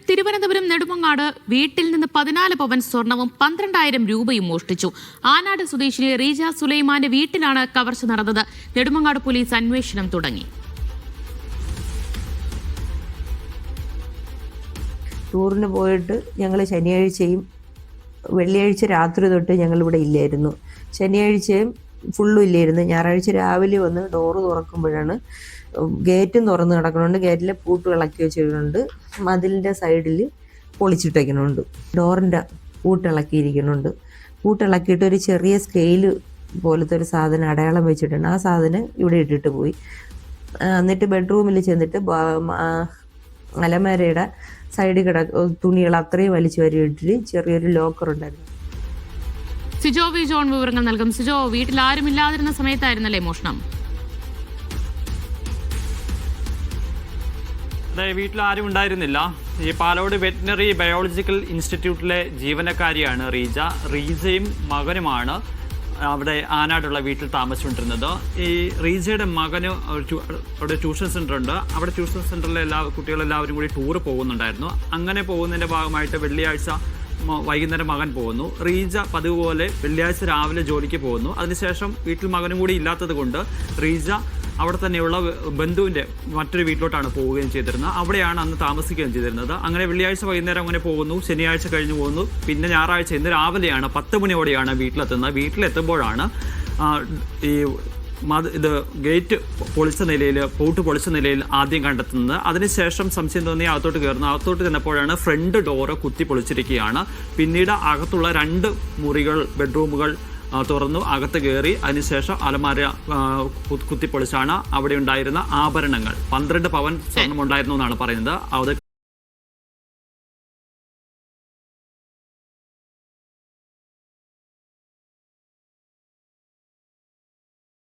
തിരുവനന്തപുരം നെടുമങ്ങാട് വീട്ടിൽ നിന്ന് 14 പവൻ സ്വർണവും 12,000 രൂപയും മോഷ്ടിച്ചു. ആനാട് സ്വദേശിനി റീജ സുലൈമാന്റെ വീട്ടിലാണ് കവർച്ച നടന്നത്. നെടുമങ്ങാട് പോലീസ് അന്വേഷണം തുടങ്ങി. ടൂറിന് പോയിട്ട് ഞങ്ങൾ ശനിയാഴ്ചയും വെള്ളിയാഴ്ച രാത്രി തൊട്ട് ഞങ്ങളിവിടെ ഇല്ലായിരുന്നു. ശനിയാഴ്ചയും ഫുള്ളും ഇല്ലായിരുന്നു. ഞായറാഴ്ച രാവിലെ വന്ന് ഡോറ് തുറക്കുമ്പോഴാണ് ഗേറ്റും തുറന്ന് കിടക്കുന്നുണ്ട്. ഗേറ്റിലെ പൂട്ട് ഇളക്കി വെച്ചിട്ടുണ്ട്. മതിലിൻ്റെ സൈഡിൽ പൊളിച്ചിട്ടേക്കുന്നുണ്ട്. ഡോറിൻ്റെ പൂട്ടിളക്കിയിരിക്കുന്നുണ്ട്. പൂട്ടിളക്കിയിട്ട് ഒരു ചെറിയ സ്കെയില് പോലത്തെ ഒരു സാധനം അടയാളം വെച്ചിട്ടുണ്ട്. ആ സാധനം ഇവിടെ ഇട്ടിട്ട് പോയി. എന്നിട്ട് ബെഡ്റൂമിൽ ചെന്നിട്ട് അലമാരയുടെ സൈഡിൽ തുണികൾ അത്രയും വലിച്ചു വരിയിട്ടിട്ട് ചെറിയൊരു ലോക്കർ ഉണ്ടായിരുന്നു. സിജോ വി ജോൺ വിവരങ്ങൾ നൽകും. സിജോ, വീട്ടിൽ ആരുമില്ലാതിരുന്ന സമയത്തായിരുന്നല്ലേ മോഷണം? അതെ, വീട്ടിൽ ആരും ഉണ്ടായിരുന്നില്ല. ഈ പാലോട് വെറ്റിനറി ബയോളജിക്കൽ ഇൻസ്റ്റിറ്റ്യൂട്ടിലെ ജീവനക്കാരിയാണ് റീജ. റീജയും മകനുമാണ് അവിടെ ആനാടുള്ള വീട്ടിൽ താമസിച്ചുകൊണ്ടിരുന്നത്. ഈ റീജയുടെ മകന് അവിടെ ട്യൂഷൻ സെൻ്റർ ഉണ്ട്. അവിടെ ട്യൂഷൻ സെൻ്ററിലെ കുട്ടികളെല്ലാവരും കൂടി ടൂറ് പോകുന്നുണ്ടായിരുന്നു. അങ്ങനെ പോകുന്നതിൻ്റെ ഭാഗമായിട്ട് വെള്ളിയാഴ്ച വൈകുന്നേരം മകൻ പോകുന്നു. റീജ പതിവ് പോലെ വെള്ളിയാഴ്ച രാവിലെ ജോലിക്ക് പോകുന്നു. അതിനുശേഷം വീട്ടിൽ മകനും കൂടി ഇല്ലാത്തത് കൊണ്ട് റീജ അവിടെ തന്നെയുള്ള ബന്ധുവിൻ്റെ മറ്റൊരു വീട്ടിലോട്ടാണ് പോവുകയും ചെയ്തിരുന്നത്. അവിടെയാണ് അന്ന് താമസിക്കുകയും ചെയ്തിരുന്നത്. അങ്ങനെ വെള്ളിയാഴ്ച വൈകുന്നേരം അങ്ങനെ പോകുന്നു. ശനിയാഴ്ച കഴിഞ്ഞ് പോകുന്നു. പിന്നെ ഞായറാഴ്ച ഇന്ന് രാവിലെയാണ് 10 മണിയോടെയാണ് വീട്ടിലെത്തുന്നത്. വീട്ടിലെത്തുമ്പോഴാണ് ഇത് ഗേറ്റ് പൊളിച്ച നിലയിൽ, പൂട്ട് പൊളിച്ച നിലയിൽ ആദ്യം കണ്ടെത്തുന്നത്. അതിനുശേഷം സംശയം തോന്നി അകത്തോട്ട് കയറുന്നു. അകത്തോട്ട് ചെന്നപ്പോഴാണ് ഫ്രണ്ട് ഡോറ് കുത്തി പൊളിച്ചിരിക്കുകയാണ്. പിന്നീട് അകത്തുള്ള 2 മുറികൾ, ബെഡ്റൂമുകൾ തുറന്നു അകത്ത് കയറി. അതിനുശേഷം അലമാര കുത്തിപ്പൊളിച്ചാണ് അവിടെ ഉണ്ടായിരുന്ന ആഭരണങ്ങൾ, 12 പവൻ സ്വർണം ഉണ്ടായിരുന്നു എന്നാണ് പറയുന്നത്. അത്